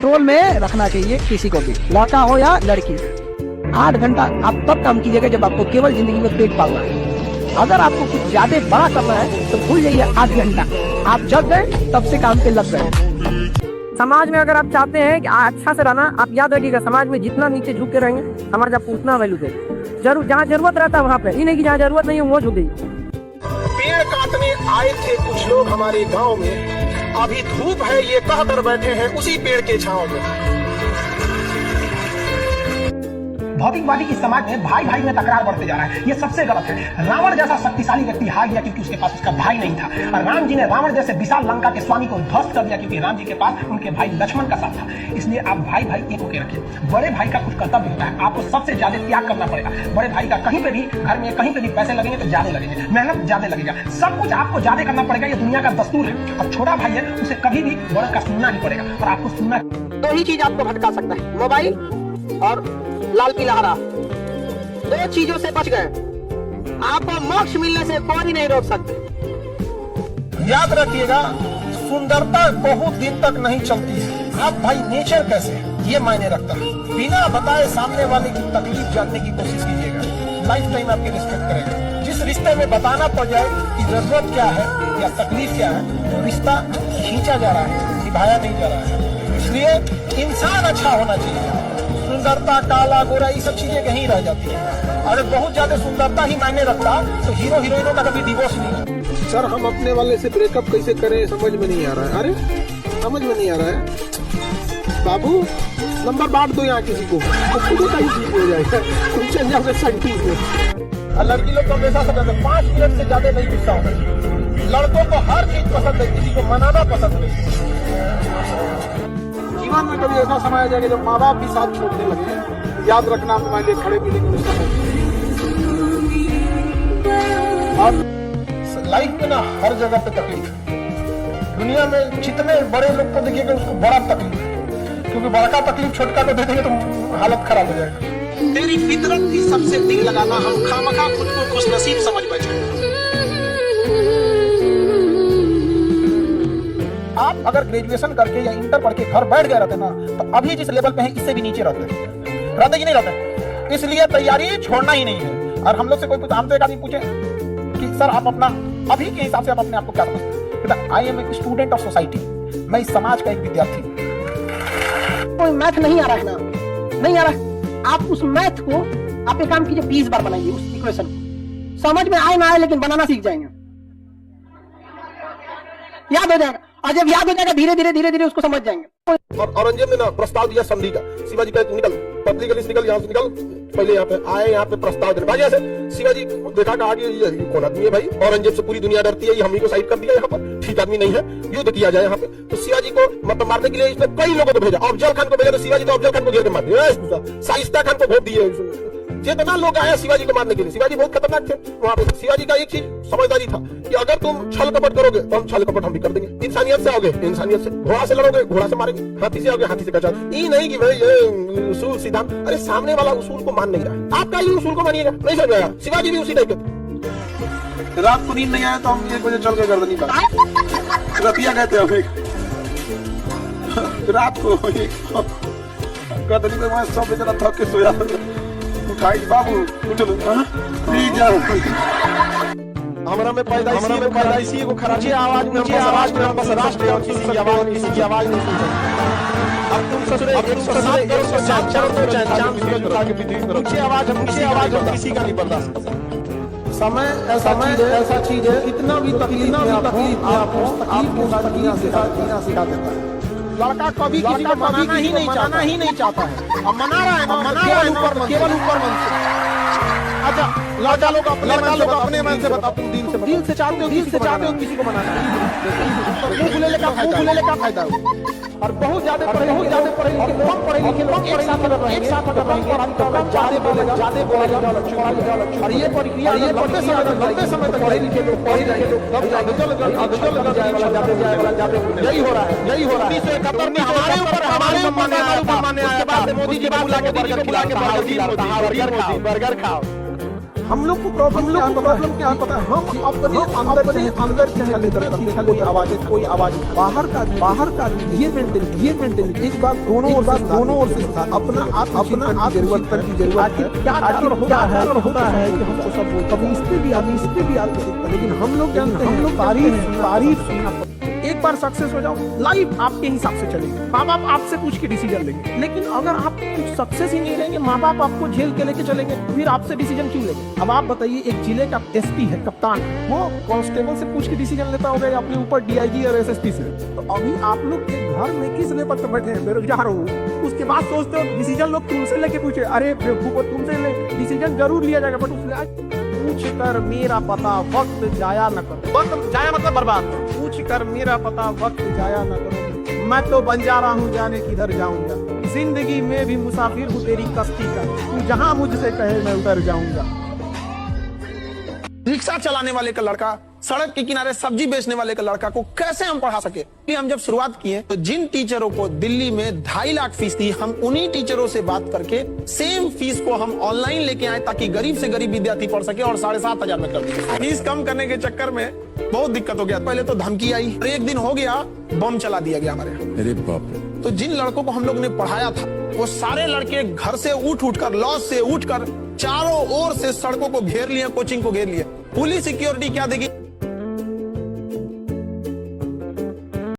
Control में रखना चाहिए किसी को भी, लड़का हो या लड़की। 8 घंटा आप तब काम कीजिएगा जब आपको केवल जिंदगी में पेट पालना है। अगर आपको कुछ ज्यादा बड़ा करना है तो भूल जाइए 8 घंटा। आप जब गए तब से काम पे लग गए। समाज में अगर आप चाहते हैं कि अच्छा से रहना, आप याद रखिएगा समाज में जितना नीचे झुक के रहेंगे समाज आपको उतना वैल्यू देगा। जहाँ जरूरत रहता है वहाँ पे, ये नहीं कि जहाँ जरूरत नहीं है वो झुक गई। पेड़ काटने आए थे कुछ लोग हमारे गांव में, अभी धूप है ये कहकर बैठे हैं उसी पेड़ के छांव में। भौतिकवादी इस समाज में भाई भाई में तकरार बढ़ते जा रहा है, ये सबसे गलत है। रावण जैसा शक्तिशाली व्यक्ति हार गया क्योंकि उसके पास उसका भाई नहीं था, और राम जी ने रावण जैसे विशाल लंका के स्वामी को ध्वस्त कर दिया क्योंकि राम जी के पास उनके भाई लक्ष्मण का साथ था। इसलिए आप भाई भाई एक होकर रखिए। बड़े भाई का कुछ कर्तव्य होता है, आपको सबसे ज्यादा त्याग करना पड़ेगा। बड़े भाई का कहीं पे भी घर में कहीं पे भी पैसे लगेंगे तो ज्यादा लगेंगे, मेहनत ज्यादा लगेगा, सब कुछ आपको ज्यादा करना पड़ेगा। ये दुनिया का दस्तूर है। और छोटा भाई है उसे कभी भी बड़े का सुनना नहीं पड़ेगा, और आपको सुनना। दो ही चीज आपको भटका सकता है, मोबाइल और लाल पीला हरा। दो चीजों से बच गए, आपको मोक्ष मिलने से कोई नहीं रोक सकते। याद रखिएगा, सुंदरता बहुत दिन तक नहीं चलती है। आप भाई नेचर कैसे है ये मायने रखता है। बिना बताए सामने वाले की तकलीफ जानने की कोशिश कीजिएगा, लाइफ टाइम आपकी रिस्पेक्ट करेगा। जिस रिश्ते में बताना पड़ जाए कि जरूरत क्या है या तकलीफ क्या है, तो रिश्ता खींचा जा रहा है, निभाया नहीं जा रहा है। इसलिए इंसान अच्छा होना चाहिए। सुंदरता, काला गोरा, ये सब चीजें कहीं रह जाती है। अगर बहुत ज्यादा सुंदरता ही मायने रखता तो हीरो हीरोइनों का कभी डिवोर्स नहीं। सर हम अपने वाले से ब्रेकअप कैसे करें समझ में नहीं आ रहा है। अरे समझ में नहीं आ रहा है। बाबू नंबर बांट दो यहाँ किसी को, खुद का ही ठीक हो जाएगा। तुम चल जाओगे संटीज में। लड़की लोग तो हमेशा समझते हैं 5 मिनट से ज्यादा नहीं गुस्सा होना। लड़कों को हर चीज पसंद है, किसी को मनाना पसंद नहीं। जीवन में कभी ऐसा समय आ जाएगा जब माँ बाप भी साथ छोड़ने लगे, याद रखना तुम्हारे लिए खड़े पीने की समय। और लाइफ में ना हर जगह पे तकलीफ है। दुनिया में जितने बड़े लोग को देखिएगा उसको बड़ा तकलीफ है, क्योंकि बड़ा का तकलीफ छोटका को दे देंगे तो हालत खराब हो जाएगा। तेरी फितरत थी सबसे दिल लगाना, हम खामखा खुद को खुशनसीब समझ बैठे। आप अगर ग्रेजुएशन करके या इंटर पढ़ के घर बैठ गए रहते ना, तो अभी जिस लेवल पे हैं इससे भी नीचे रहते कि नहीं रहते। इसलिए तैयारी छोड़ना ही नहीं है। और हम लोग से कोई कुछ हमसे एक आदमी पूछे कि सर आप अपना अभी के हिसाब से आप अपने आप को क्या समझते हैं? I am a student of society, मैं इस समाज का एक विद्यार्थी। कोई मैथ नहीं आ रहा है ना, नहीं आ रहा है, आप उस मैथ को आप एक काम कीजिए 20 बार बनाइए उस इक्वेशन को। समझ में आए ना आए लेकिन बनाना सीख जाएंगे, याद हो जाएगा। और जब याद हो जाएगा धीरे धीरे धीरे धीरे उसको समझ जाएंगे। और औरंगजेब ने ना प्रस्ताव दिया संधि का। शिवाजी का निकल पतली गली से निकल, यहाँ से निकल, पहले यहाँ पे आए, यहाँ पे प्रस्ताव देने भाई। ऐसे शिवाजी देखा कहा कि ये कौन आदमी है भाई, औरंगजेब से पूरी दुनिया डरती है, ये हम ही को साइड कर दिया, यहाँ पर ठीक आदमी नहीं है, युद्ध किया जाए यहाँ पे। तो शिवाजी को मतलब मारने के लिए इसने कई लोगों को भेजा। अफजल खान को भेजा तो शिवाजी तो अफजल खान को घेर के मार दिया। शाइस्ता खान को वोट दिए। जितना लोग आए शिवाजी को मारने के लिए, शिवाजी बहुत खतरनाक थे वहां पे। शिवाजी का एक चीज समझदारी था कि अगर तुम छल कपट करोगे तो हम छल कपट हम भी कर देंगे। इंसानियत से आओगे, इंसानियत से। घोड़ा से लड़ोगे, घोड़ा से मारेंगे। हाथी से आओगे, हाथी से कचा। ये नहीं कि भाई ये उसूल सिद्धांत, अरे सामने वाला उसूल को मान नहीं रहा है, आपका ही उसूल को मानिएगा। नहीं समझ आया? शिवाजी भी उसी टाइप के। रात को नींद नहीं आया तो हम 1 बजे चल के गर्दनी का रतिया गए थे हम रात को गर्दनी पे मैं सब बेचारा थक के सोया। उठाई बाबू उठ लो, हमरा में पैदाइशी एगो खराची आवाज में बस राष्ट्र और किसी की आवाज नहीं सुन सकते। अब तुम ससुरे 107 करोड़ से चांद ऊंची आवाज हम किसी का नहीं बर्दाश्त कर सकते। समय ऐसा चीज है, इतना भी तकलीफ आपको सिखा देता है। लड़का कभी किसी को मनाना ही नहीं चाहता है। अब मना रहा है ना, केवल ऊपर मन से। अच्छा लड़का लोग अपने मन से बताओ, तुम दिल से चाहते हो किसी को मनाना। मुंह खुले का फायदा है। और बहुत ज्यादा पढ़े लिखे लोग एक साथ अगर रहेंगे ज्यादा बोलेगा। और ये प्रक्रिया लंबे समय तक पढ़े लिखे लोग यही हो रहा है। 1971 में हमारे ऊपर माने आया। मोदी जी बुला के बर्गर खाओ। हम लोग को प्रॉब्लम क्या पता है, हम अपने अंदर चले दरअसल कोई आवाज बाहर का ये मेंटेलिटी एक बात दोनों ओर से अपना जरूरत है, क्या होता है कि हमको सब कभी इस पे भी आते, लेकिन हम लोग जानते हैं तारीफ सुनना। एक बार सक्सेस हो जाओ, लाइफ आपके हिसाब से चलेगी, माँ बाप आपसे पूछ के डिसीजन लेंगे। लेकिन अगर आप कुछ सक्सेस ही नहीं लेंगे, माँ बाप आपको झेल के लेके चलेंगे, फिर आपसे डिसीजन क्यों लेंगे? अब आप बताइए, एक जिले का एसपी है, कप्तान, वो कांस्टेबल से पूछ के डिसीजन लेता होगा या अपने ऊपर डीआईजी और एसएसपी से? तो अभी आप लोग के घर में किस लेवल पर बैठे हैं, बेरोजगार हो, उसके बाद सोचते हो डिसीजन लोग तुमसे लेके पूछे, अरे तुमसे डिसीजन जरूर लिया जाएगा, बट उसने पूछ कर मेरा पता वक्त जाया न करो। वक्त जाया मतलब बर्बाद। पूछ कर मेरा पता वक्त जाया न करो, मैं तो बन जा रहा हूँ जाने किधर जाऊंगा, जिंदगी में भी मुसाफिर हूँ तेरी कश्ती का, तू जहाँ मुझसे कहे मैं उतर जाऊंगा। रिक्शा चलाने वाले का लड़का, सड़क के किनारे सब्जी बेचने वाले का लड़का को कैसे हम पढ़ा सके? हम जब शुरुआत किए तो जिन टीचरों को दिल्ली में 2.5 लाख फीस थी, हम उन्हीं टीचरों से बात करके सेम फीस को हम ऑनलाइन लेके आए ताकि गरीब से गरीब विद्यार्थी पढ़ सके, और 7,500 में कर दिए। फीस कम करने के चक्कर में बहुत दिक्कत हो गया। पहले तो धमकी आई और एक दिन हो गया बम चला दिया गया हमारे यहाँ। अरे बाप रे। तो जिन लड़कों को हम लोग ने पढ़ाया था, वो सारे लड़के घर से उठ कर, लॉज से उठकर चारों ओर से सड़कों को घेर लिए, कोचिंग को घेर लिए। पुलिस सिक्योरिटी क्या देगी?